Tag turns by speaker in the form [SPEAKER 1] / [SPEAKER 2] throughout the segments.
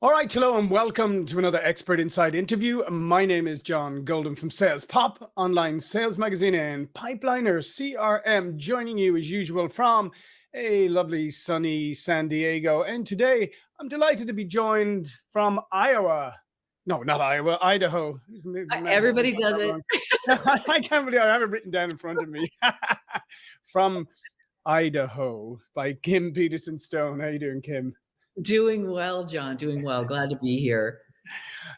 [SPEAKER 1] All right, hello and welcome to another Expert Inside interview. My name is John Golden from SalesPOP, online sales magazine and Pipeliner CRM, joining you as usual from a lovely sunny San Diego. And today I'm delighted to be joined from Iowa. No, not Iowa, Idaho. Maybe
[SPEAKER 2] Everybody does
[SPEAKER 1] that
[SPEAKER 2] it.
[SPEAKER 1] wrong. I can't believe I have it written down in front of me. From Idaho by Kim Peterson Stone. How you doing, Kim?
[SPEAKER 2] Doing well, John, doing well. Glad to be here.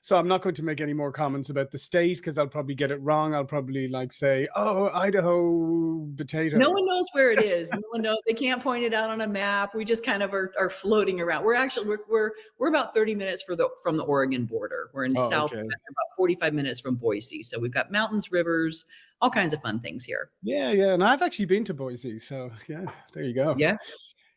[SPEAKER 1] So I'm not going to make any more comments about the state because I'll probably get it wrong. I'll probably like say, "Oh, Idaho
[SPEAKER 2] No one
[SPEAKER 1] potatoes."
[SPEAKER 2] knows where it is. No one knows. They can't point it out on a map. We just kind of are floating around. We're about 30 minutes from the Oregon border. We're in
[SPEAKER 1] Oh, okay.
[SPEAKER 2] Southwest, about 45 minutes from Boise. So we've got mountains, rivers, all kinds of fun things here.
[SPEAKER 1] Yeah, yeah. And I've actually been to Boise, so yeah, there you go.
[SPEAKER 2] Yeah.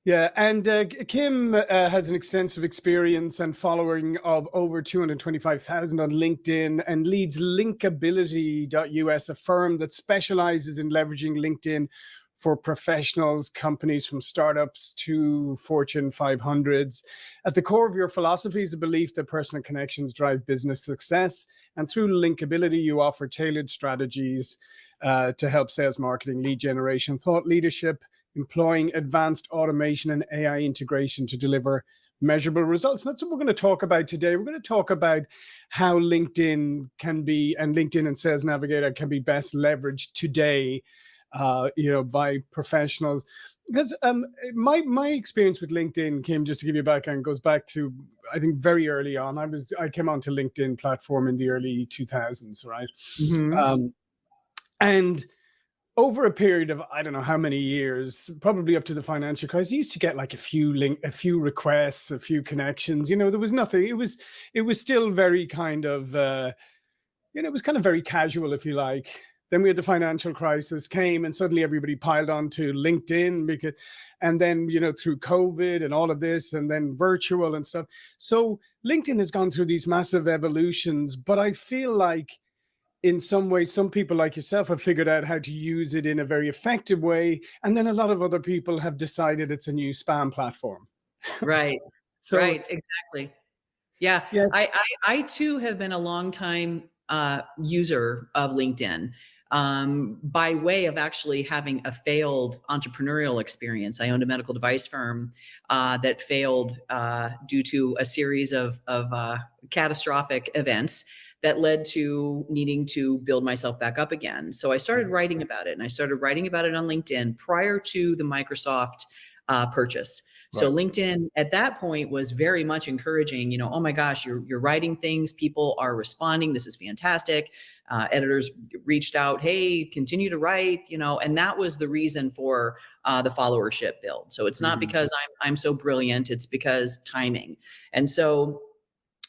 [SPEAKER 1] Yeah, and Kim has an extensive experience and following of over 225,000 on LinkedIn and leads Linkability.us, a firm that specializes in leveraging LinkedIn for professionals, companies from startups to Fortune 500s. At the core of your philosophy is a belief that personal connections drive business success. And through Linkability, you offer tailored strategies to help sales marketing, lead generation, thought leadership, employing advanced automation and AI integration to deliver measurable results. And that's what we're going to talk about today. We're going to talk about how LinkedIn can be, and LinkedIn and Sales Navigator can be best leveraged today, by professionals. Because my experience with LinkedIn, Kim, just to give you a background, goes back to, I think, very early on. I came onto LinkedIn platform in the early 2000s, right?
[SPEAKER 2] Hmm.
[SPEAKER 1] Um, and over a period of I don't know how many years, probably up to the financial crisis, you used to get like a few requests, a few connections. There was nothing. It was still very kind of it was kind of very casual, if you like. Then we had the financial crisis came, and suddenly everybody piled onto LinkedIn and then through COVID and all of this, and then virtual and stuff. So LinkedIn has gone through these massive evolutions, but I feel like in some ways, some people like yourself have figured out how to use it in a very effective way. And then a lot of other people have decided it's a new spam platform.
[SPEAKER 2] Right.
[SPEAKER 1] So,
[SPEAKER 2] Right. Exactly. Yeah,
[SPEAKER 1] yes.
[SPEAKER 2] I too have been a long time user of LinkedIn, by way of actually having a failed entrepreneurial experience. I owned a medical device firm that failed due to a series of catastrophic events that led to needing to build myself back up again. So I started writing about it, and I started writing about it on LinkedIn prior to the Microsoft purchase. So
[SPEAKER 1] Right.
[SPEAKER 2] LinkedIn at that point was very much encouraging, oh my gosh, you're writing things, people are responding, this is fantastic. Editors reached out, hey, continue to write, and that was the reason for the followership build. So it's not
[SPEAKER 1] Mhm.
[SPEAKER 2] because I'm so brilliant, it's because timing. And so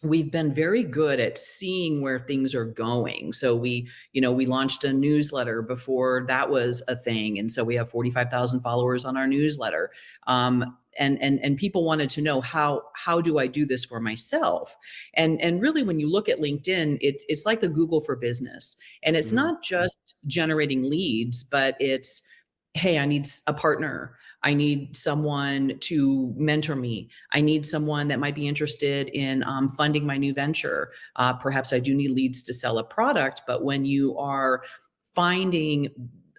[SPEAKER 2] we've been very good at seeing where things are going. So we launched a newsletter before that was a thing. And so we have 45,000 followers on our newsletter. And people wanted to know how do I do this for myself? And really, when you look at LinkedIn, it's like the Google for business. And it's
[SPEAKER 1] Mhm.
[SPEAKER 2] not just generating leads, but it's, hey, I need a partner. I need someone to mentor me. I need someone that might be interested in funding my new venture. Perhaps I do need leads to sell a product, but when you are finding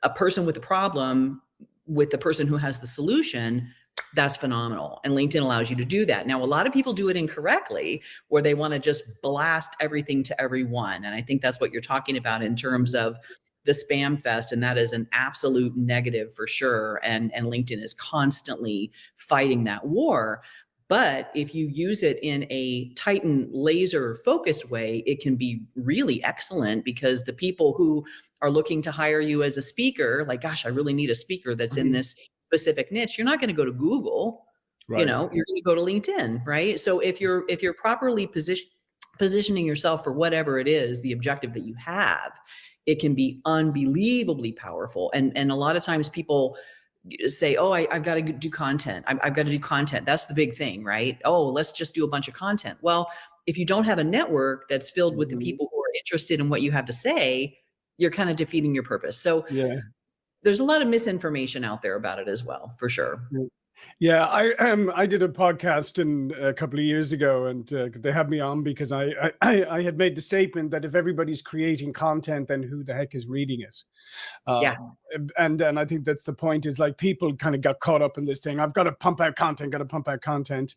[SPEAKER 2] a person with a problem with the person who has the solution, that's phenomenal. And LinkedIn allows you to do that. Now, a lot of people do it incorrectly, where they want to just blast everything to everyone. And I think that's what you're talking about in terms of the spam fest. And that is an absolute negative for sure. And LinkedIn is constantly fighting that war. But if you use it in a Titan laser focused way, it can be really excellent, because the people who are looking to hire you as a speaker, like, gosh, I really need a speaker that's in
[SPEAKER 1] Mhm.
[SPEAKER 2] this specific niche, you're not going to go to Google,
[SPEAKER 1] Right.
[SPEAKER 2] you're going to go to LinkedIn, right? So if you're properly positioning yourself for whatever it is, the objective that you have, it can be unbelievably powerful. And a lot of times people say, oh, I've got to do content. I've got to do content. That's the big thing, right? Oh, let's just do a bunch of content. Well, if you don't have a network that's filled with the
[SPEAKER 1] Mhm.
[SPEAKER 2] people who are interested in what you have to say, you're kind of defeating your purpose. So
[SPEAKER 1] Yeah.
[SPEAKER 2] there's a lot of misinformation out there about it as well, for sure.
[SPEAKER 1] Yeah, I did a podcast a couple of years ago, and they had me on because I had made the statement that if everybody's creating content, then who the heck is reading it?
[SPEAKER 2] Yeah.
[SPEAKER 1] And I think that's the point. Is like people kind of got caught up in this thing. I've got to pump out content. Got to pump out content.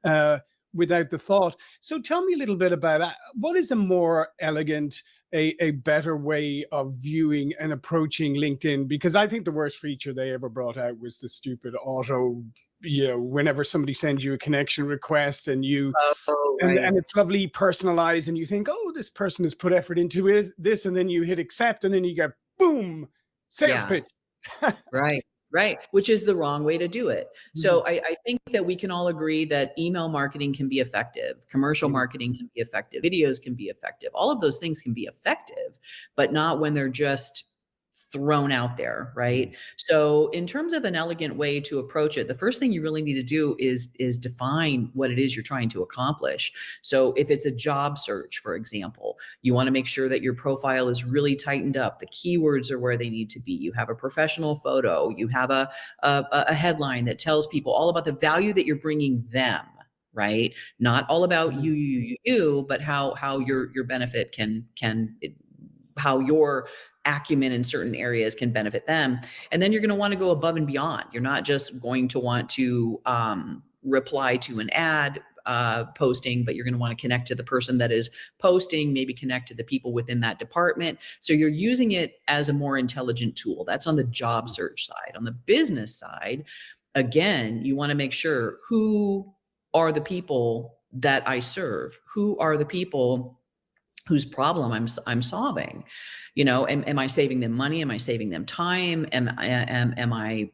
[SPEAKER 1] Uh, Without the thought. So tell me a little bit about what is a more elegant, a better way of viewing and approaching LinkedIn? Because I think the worst feature they ever brought out was the stupid auto, whenever somebody sends you a connection request and
[SPEAKER 2] Oh, right.
[SPEAKER 1] and it's lovely personalized and you think, oh, this person has put effort into this, and then you hit accept and then you get boom, sales
[SPEAKER 2] Yeah.
[SPEAKER 1] pitch.
[SPEAKER 2] Right, right, which is the wrong way to do it.
[SPEAKER 1] Mhm.
[SPEAKER 2] So I think that we can all agree that email marketing can be effective, commercial
[SPEAKER 1] Mhm.
[SPEAKER 2] marketing can be effective, videos can be effective. All of those things can be effective, but not when they're just thrown out there, right? So in terms of an elegant way to approach it, the first thing you really need to do is define what it is you're trying to accomplish. So if it's a job search, for example, you want to make sure that your profile is really tightened up. The keywords are where they need to be. You have a professional photo. You have a headline that tells people all about the value that you're bringing them, right? Not all about you, but how your benefit how your acumen in certain areas can benefit them. And then you're going to want to go above and beyond. You're not just going to want to reply to an ad posting, but you're going to want to connect to the person that is posting, maybe connect to the people within that department. So you're using it as a more intelligent tool. That's on the job search side. On the business side, again, you want to make sure, who are the people that I serve? Who are the people whose problem I'm solving? Am I saving them money? Am I saving them time? Am I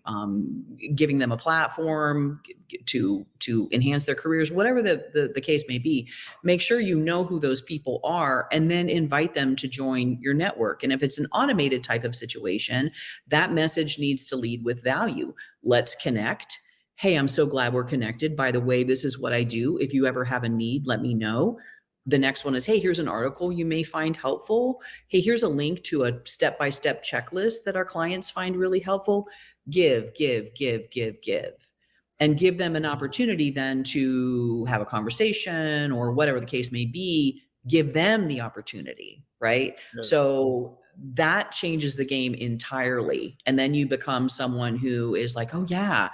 [SPEAKER 2] giving them a platform to enhance their careers? Whatever the case may be, make sure you know who those people are, and then invite them to join your network. And if it's an automated type of situation, that message needs to lead with value. Let's connect. Hey, I'm so glad we're connected. By the way, this is what I do. If you ever have a need, let me know. The next one is, hey, here's an article you may find helpful. Hey, here's a link to a step-by-step checklist that our clients find really helpful. Give, give, give, give, give. And give them an opportunity then to have a conversation or whatever the case may be. Give them the opportunity, right?
[SPEAKER 1] Yes.
[SPEAKER 2] So that changes the game entirely. And then you become someone who is like, oh yeah,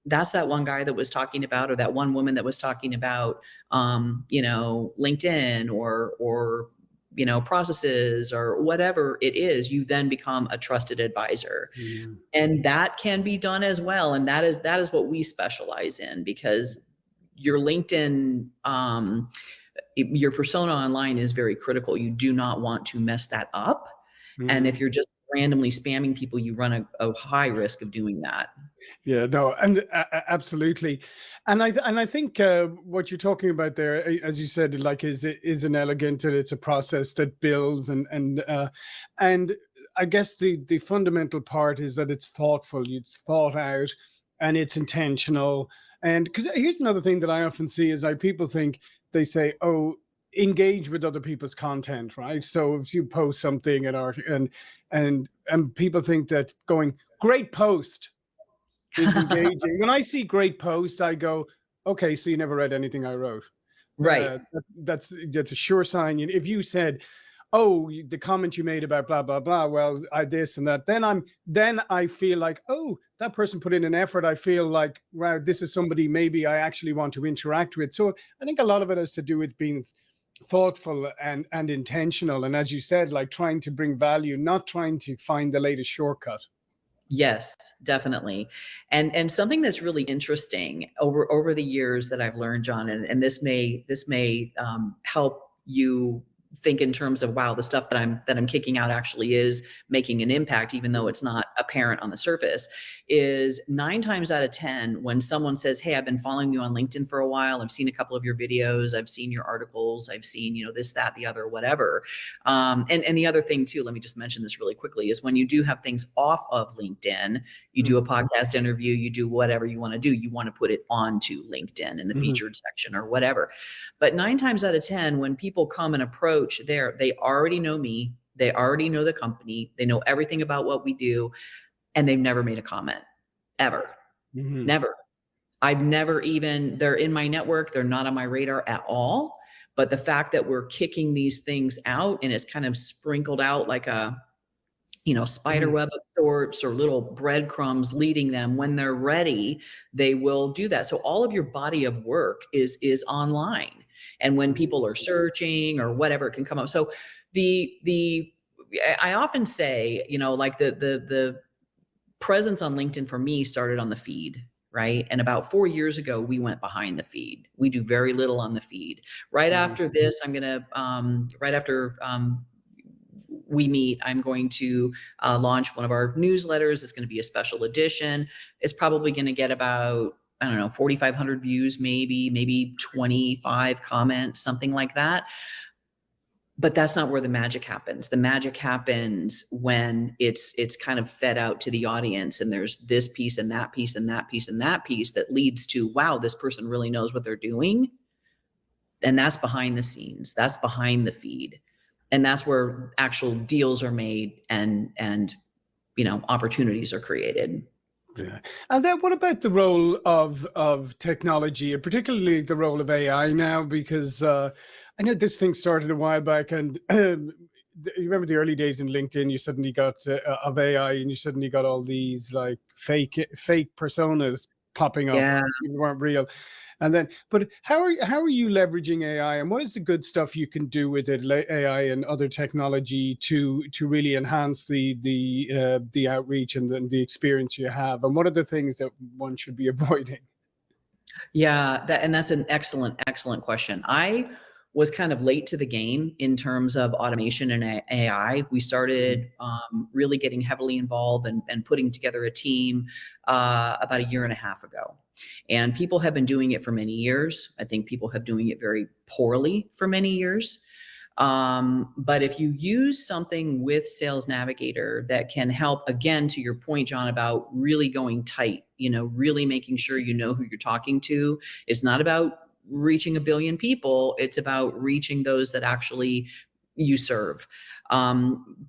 [SPEAKER 2] that's that one guy that was talking about, or that one woman that was talking about, LinkedIn or processes or whatever it is. You then become a trusted advisor,
[SPEAKER 1] Mhm.
[SPEAKER 2] and that can be done as well. And that is what we specialize in, because your LinkedIn, your persona online is very critical. You do not want to mess that up. And if
[SPEAKER 1] Mhm.
[SPEAKER 2] you're just randomly spamming people, you run a high risk of doing that.
[SPEAKER 1] Yeah, no, and absolutely, and I think what you're talking about there, as you said, like is an elegant, and it's a process that builds, and I guess the fundamental part is that it's thoughtful, it's thought out, and it's intentional. And because here's another thing that I often see is like people think, they say, oh, engage with other people's content, right? So if you post something and art and people think that going great post is engaging. When I see great post, I go, okay, so you never read anything I wrote.
[SPEAKER 2] Right.
[SPEAKER 1] That's a sure sign. If you said, oh, the comment you made about blah blah blah, well, I this and that, then I feel like, oh, that person put in an effort. I feel like, wow, this is somebody maybe I actually want to interact with. So I think a lot of it has to do with being thoughtful and intentional, and as you said, like trying to bring value, not trying to find the latest shortcut.
[SPEAKER 2] Yes, definitely. And something that's really interesting over the years that I've learned, John, and this may help you think in terms of, wow, the stuff that I'm kicking out actually is making an impact, even though it's not apparent on the surface. Is 9 times out of 10, when someone says, hey, I've been following you on LinkedIn for a while, I've seen a couple of your videos, I've seen your articles, I've seen, this, that, the other, whatever. And the other thing too, let me just mention this really quickly, is when you do have things off of LinkedIn, you do a podcast interview, you do whatever you want to do, you want to put it onto LinkedIn in the featured section or whatever. But 9 times out of 10, when people come and approach there, they already know me, they already know the company, they know everything about what we do, and they've never made a comment, ever.
[SPEAKER 1] Mhm.
[SPEAKER 2] Never. I've never even, they're in my network, they're not on my radar at all. But the fact that we're kicking these things out and it's kind of sprinkled out like a, spider
[SPEAKER 1] Mhm.
[SPEAKER 2] web of sorts, or little breadcrumbs leading them, when they're ready, they will do that. So all of your body of work is online. And when people are searching or whatever, it can come up. So the I often say, like the presence on LinkedIn for me started on the feed, right? And about 4 years ago, we went behind the feed. We do very little on the feed. Right
[SPEAKER 1] Mhm.
[SPEAKER 2] after this, right after we meet, I'm going to launch one of our newsletters. It's going to be a special edition. It's probably going to get about, I don't know, 4,500 views, maybe 25 comments, something like that. But that's not where the magic happens. The magic happens when it's kind of fed out to the audience, and there's this piece and that piece and that piece and that piece that leads to, wow, this person really knows what they're doing. And that's behind the scenes. That's behind the feed. And that's where actual deals are made, and opportunities are created.
[SPEAKER 1] Yeah. And then what about the role of technology, and particularly the role of AI now? Because I know this thing started a while back, and you remember the early days in LinkedIn, you suddenly got of AI, and you suddenly got all these like fake personas popping up,
[SPEAKER 2] Yeah.
[SPEAKER 1] even weren't real. And then, but how are you leveraging AI, and what is the good stuff you can do with it, AI and other technology, to really enhance the outreach and the experience you have, and what are the things that one should be avoiding?
[SPEAKER 2] Yeah, that's an excellent question. I was kind of late to the game in terms of automation and AI. We
[SPEAKER 1] Mhm.
[SPEAKER 2] started really getting heavily involved and putting together a team about a year and a half ago. And people have been doing it for many years. I think people have doing it very poorly for many years. But if you use something with Sales Navigator that can help, again, to your point, John, about really going tight, really making sure you know who you're talking to. It's not about reaching a billion people. It's about reaching those that actually you serve.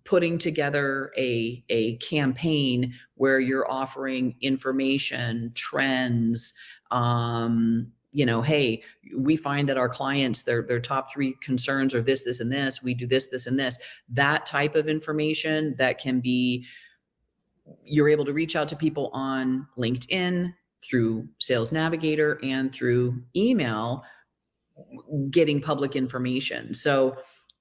[SPEAKER 2] Putting together a campaign where you're offering information, trends, hey, we find that our clients, their top 3 concerns are this, and this. We do this, and this. That type of information that can be, you're able to reach out to people on LinkedIn, through Sales Navigator, and through email, getting public information. So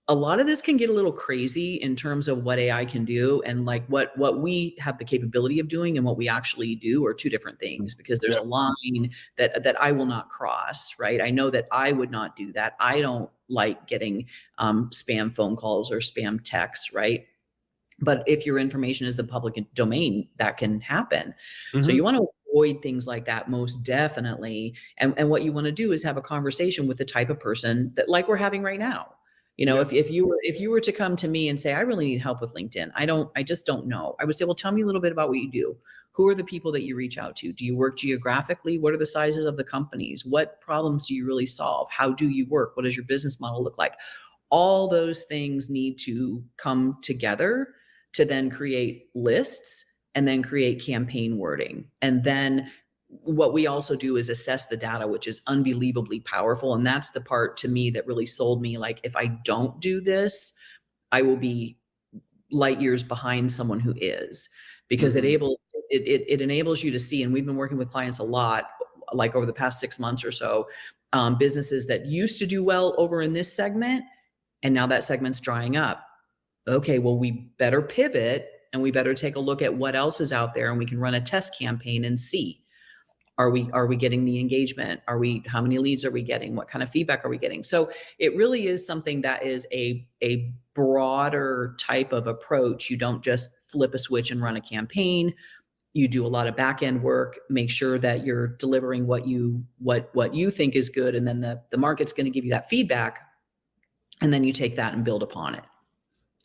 [SPEAKER 2] a lot of this can get a little crazy in terms of what AI can do, and like what we have the capability of doing and what we actually do are two different things, because there's
[SPEAKER 1] Yeah.
[SPEAKER 2] a line that I will not cross, right? I know that I would not do that. I don't like getting spam phone calls or spam texts, right? But if your information is the public domain, that can happen. So you
[SPEAKER 1] Mhm.
[SPEAKER 2] want to avoid things like that, most definitely. And what you want to do is have a conversation with the type of person that, like we're having right now.
[SPEAKER 1] Yeah.
[SPEAKER 2] If you were to come to me and say, I really need help with LinkedIn, I just don't know. I would say, well, tell me a little bit about what you do. Who are the people that you reach out to? Do you work geographically? What are the sizes of the companies? What problems do you really solve? How do you work? What does your business model look like? All those things need to come together to then create lists and then create campaign wording. And then what we also do is assess the data, which is unbelievably powerful. And that's the part to me that really sold me. Like, if I don't do this, I will be light years behind someone who is, because
[SPEAKER 1] Mhm.
[SPEAKER 2] it enables you to see. And we've been working with clients a lot, like over the past 6 months or so, businesses that used to do well over in this segment, and now that segment's drying up. Okay, well, we better pivot, and we better take a look at what else is out there, and we can run a test campaign and see, are we getting the engagement? How many leads are we getting? What kind of feedback are we getting? So it really is something that is a broader type of approach. You don't just flip a switch and run a campaign. You do a lot of back end work, make sure that you're delivering what you think is good, and then the market's going to give you that feedback, and then you take that and build upon it.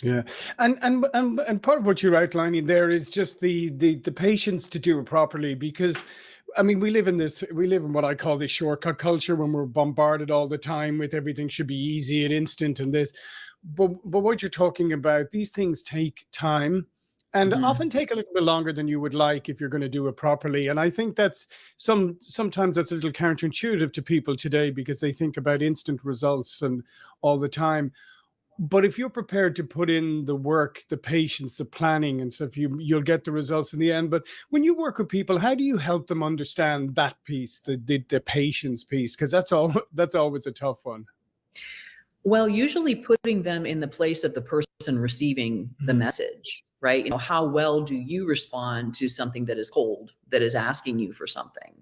[SPEAKER 1] Yeah, and part of what you're outlining there is just the patience to do it properly, because I mean, we live in what I call this shortcut culture, when we're bombarded all the time with everything should be easy and instant and this. But what you're talking about, these things take time, and
[SPEAKER 2] Mhm.
[SPEAKER 1] often take a little bit longer than you would like if you're going to do it properly. And I think that's sometimes that's a little counterintuitive to people today because they think about instant results and all the time. But if you're prepared to put in the work, the patience, the planning and stuff, you'll get the results in the end. But when you work with people, how do you help them understand that piece, the patience piece? Because that's always a tough one.
[SPEAKER 2] Well, usually putting them in the place of the person receiving the
[SPEAKER 1] Mhm.
[SPEAKER 2] message, right? You know, how well do you respond to something that is cold, that is asking you for something?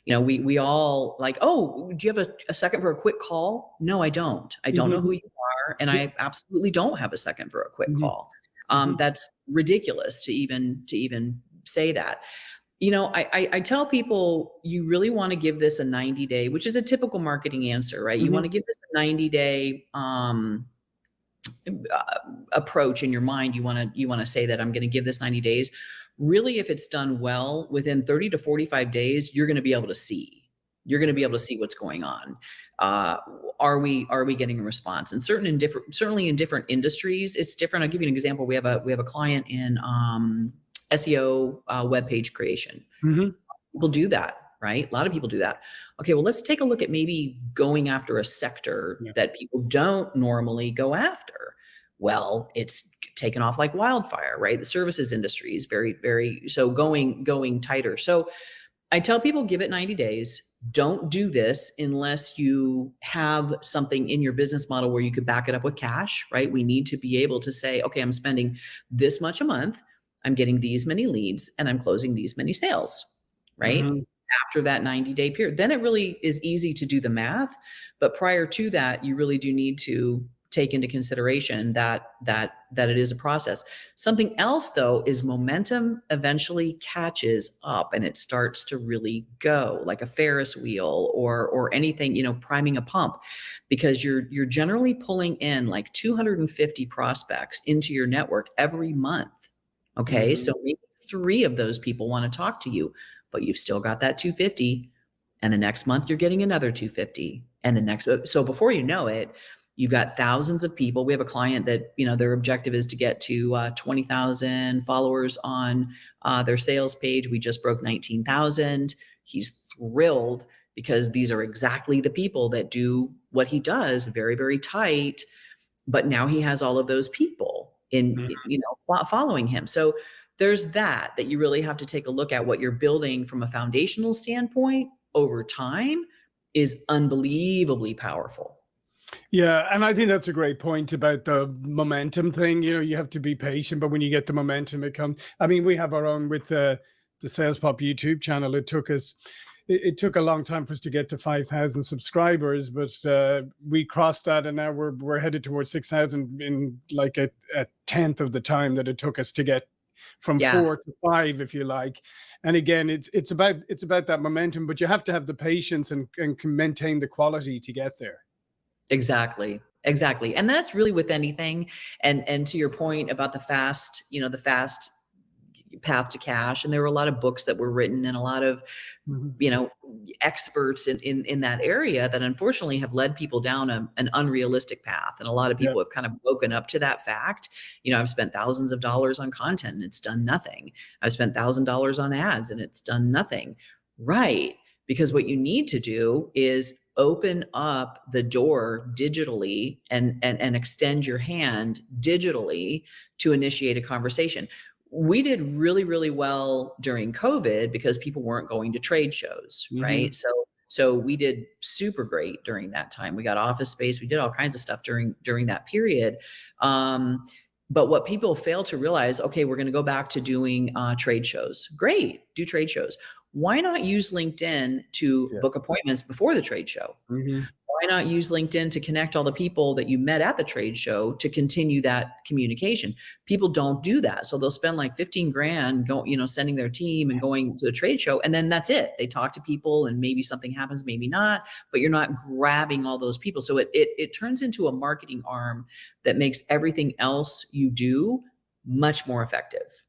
[SPEAKER 2] You know, we all like, oh, do you have a second for a quick call? No, I don't. I don't know who
[SPEAKER 1] Mhm.
[SPEAKER 2] you are, and I absolutely don't have a second for a quick
[SPEAKER 1] Mhm.
[SPEAKER 2] call.
[SPEAKER 1] Mhm.
[SPEAKER 2] That's ridiculous to even say that. You know, I tell people you really want to give this a 90-day, which is a typical marketing answer, right? You want
[SPEAKER 1] Mhm.
[SPEAKER 2] to give this a 90-day approach in your mind. You want to say that I'm going to give this 90 days. Really, if it's done well, within 30 to 45 days, you're going to be able to see. You're going to be able to see what's going on. Uh, are we getting a response? And certainly in different industries, it's different. I'll give you an example. We have a client in SEO web page creation.
[SPEAKER 1] Mhm.
[SPEAKER 2] People do that, right? A lot of people do that. Okay, well, let's take a look at maybe going after a sector
[SPEAKER 1] Yeah.
[SPEAKER 2] that people don't normally go after. Well, it's taken off like wildfire, right? The services industry is very so going tighter. So I tell people give it 90 days. Don't do this unless you have something in your business model where you could back it up with cash, right? We need to be able to say, okay, I'm spending this much a month, I'm getting these many leads, and I'm closing these many sales, right?
[SPEAKER 1] Mhm.
[SPEAKER 2] After that 90-day period, then it really is easy to do the math. But prior to that, you really do need to take into consideration that it is a process. Something else though is momentum eventually catches up and it starts to really go like a Ferris wheel or anything, you know, priming a pump, because you're generally pulling in like 250 prospects into your network every month. Okay,
[SPEAKER 1] Mhm.
[SPEAKER 2] so maybe 3 of those people want to talk to you, but you've still got that 250, and the next month you're getting another 250, and the next, so before you know it, you've got thousands of people. We have a client that, you know, their objective is to get to 20,000 followers on their sales page. We just broke 19,000. He's thrilled because these are exactly the people that do what he does, very, very tight. But now he has all of those people in,
[SPEAKER 1] Mhm.
[SPEAKER 2] you know, following him. So there's that you really have to take a look at. What you're building from a foundational standpoint over time is unbelievably powerful.
[SPEAKER 1] Yeah, and I think that's a great point about the momentum thing. You know, you have to be patient, but when you get the momentum, it comes. I mean, we have our own with the SalesPOP YouTube channel. It took a long time for us to get to 5,000 subscribers, but we crossed that, and now we're headed towards 6,000 in like a tenth of the time that it took us to get from
[SPEAKER 2] Yeah.
[SPEAKER 1] 4 to 5, if you like. And again, it's about that momentum, but you have to have the patience and can maintain the quality to get there.
[SPEAKER 2] Exactly. Exactly. And that's really with anything. And to your point about the fast, you know, the fast path to cash. And there were a lot of books that were written and a lot of,
[SPEAKER 1] Mhm.
[SPEAKER 2] you know, experts in that area that unfortunately have led people down an unrealistic path. And a lot of
[SPEAKER 1] Yeah.
[SPEAKER 2] people have kind of woken up to that fact. You know, I've spent thousands of dollars on content and it's done nothing. I've spent $1,000 on ads and it's done nothing. Right. Because what you need to do is open up the door digitally and extend your hand digitally to initiate a conversation. We did really, really well during COVID because people weren't going to trade shows,
[SPEAKER 1] Mhm.
[SPEAKER 2] right? So we did super great during that time. We got office space, we did all kinds of stuff during that period. Um, but what people fail to realize, okay, we're going to go back to doing trade shows. Great, do trade shows. Why not use LinkedIn to
[SPEAKER 1] Yeah.
[SPEAKER 2] book appointments before the trade show?
[SPEAKER 1] Mhm.
[SPEAKER 2] Why not use LinkedIn to connect all the people that you met at the trade show to continue that communication? People don't do that. So they'll spend like 15 grand going, you know, sending their team and going to the trade show. And then that's it. They talk to people and maybe something happens, maybe not, but you're not grabbing all those people. So it turns into a marketing arm that makes everything else you do much more effective.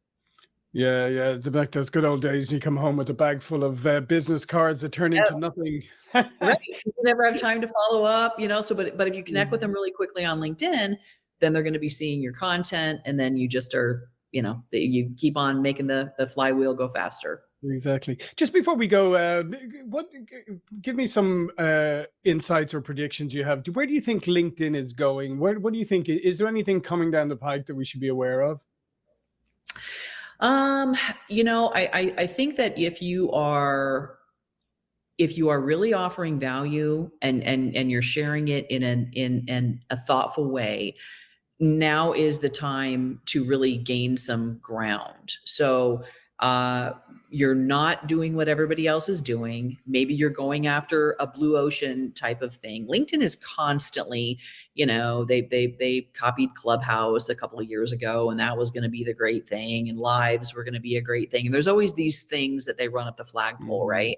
[SPEAKER 1] Yeah, yeah, it's back those good old days. You come home with a bag full of business cards that turn into nothing.
[SPEAKER 2] Right. People never have time to follow up, you know, so but if you connect with them
[SPEAKER 1] Mhm.
[SPEAKER 2] really quickly on LinkedIn, then they're gonna be seeing your content, and then you just are you keep on making the flywheel go faster.
[SPEAKER 1] Exactly. Just before we go, give me some insights or predictions you have. Where do you think LinkedIn is going? What do you think? Is there anything coming down the pike that we should be aware of?
[SPEAKER 2] I think that if you are really offering value and you're sharing it in a thoughtful way, now is the time to really gain some ground. So you're not doing what everybody else is doing. Maybe you're going after a blue ocean type of thing. LinkedIn is constantly, they copied Clubhouse a couple of years ago, and that was going to be the great thing, and lives were going to be a great thing. And there's always these things that they run up the flagpole, right?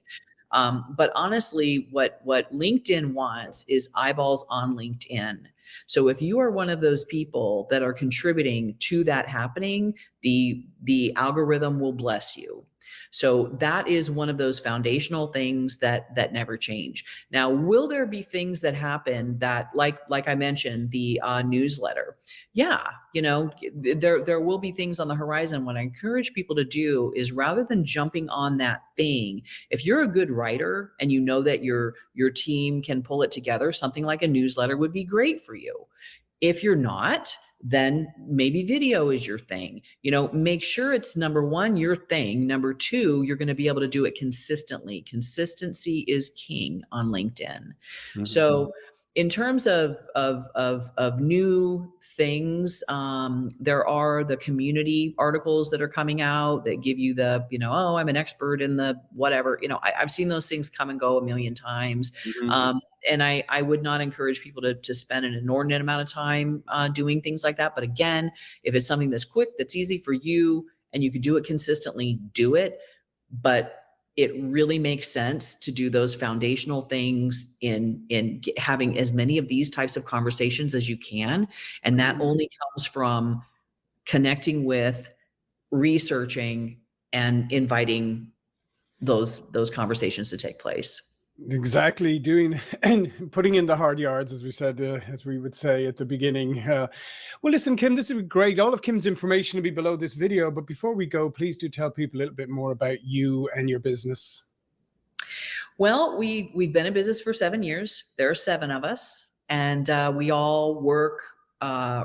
[SPEAKER 2] But honestly, what LinkedIn wants is eyeballs on LinkedIn. So if you are one of those people that are contributing to that happening, the algorithm will bless you. So that is one of those foundational things that never change. Now, will there be things that happen that, like I mentioned, the newsletter? Yeah, there will be things on the horizon. What I encourage people to do is, rather than jumping on that thing, if you're a good writer and you know that your team can pull it together, something like a newsletter would be great for you. If you're not, then maybe video is your thing. Make sure it's, number one, your thing. Number two, you're going to be able to do it consistently. Consistency is king on LinkedIn. Mm-hmm. So in terms of new things, there are the community articles that are coming out that give you the, oh, I'm an expert in the whatever. I've seen those things come and go a million times. Mm-hmm. And I would not encourage people to spend an inordinate amount of time doing things like that. But again, if it's something that's quick, that's easy for you, and you could do it consistently, do it. But it really makes sense to do those foundational things in having as many of these types of conversations as you can. And that only comes from connecting with, researching, and inviting those conversations to take place.
[SPEAKER 1] Exactly, doing and putting in the hard yards, as we said, as we would say at the beginning. Well, listen, Kim, this is great. All of Kim's information will be below this video. But before we go, please do tell people a little bit more about you and your business.
[SPEAKER 2] Well, we've been in business for 7 years. There are 7 of us, and we all work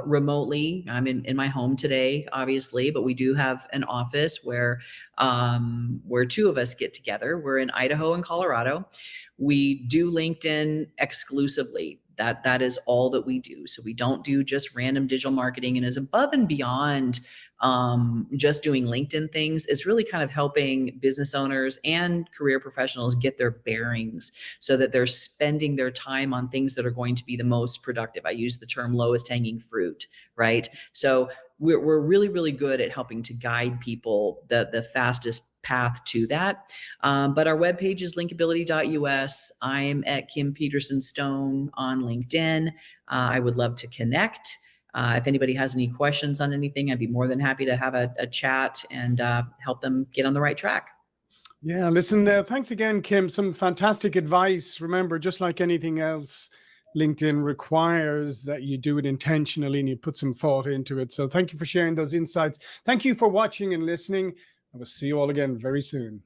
[SPEAKER 2] remotely. I'm in my home today, obviously, but we do have an office where 2 of us get together. We're in Idaho and Colorado. We do LinkedIn exclusively. That is all that we do. So we don't do just random digital marketing, and is above and beyond just doing LinkedIn things. It's really kind of helping business owners and career professionals get their bearings so that they're spending their time on things that are going to be the most productive. I use the term lowest hanging fruit, right? So we're really, really good at helping to guide people the fastest path to that. But our webpage is linkability.us. I'm at Kim Peterson Stone on LinkedIn. I would love to connect. If anybody has any questions on anything, I'd be more than happy to have a chat and help them get on the right track.
[SPEAKER 1] Yeah, listen, thanks again, Kim. Some fantastic advice. Remember, just like anything else, LinkedIn requires that you do it intentionally and you put some thought into it. So thank you for sharing those insights. Thank you for watching and listening. I will see you all again very soon.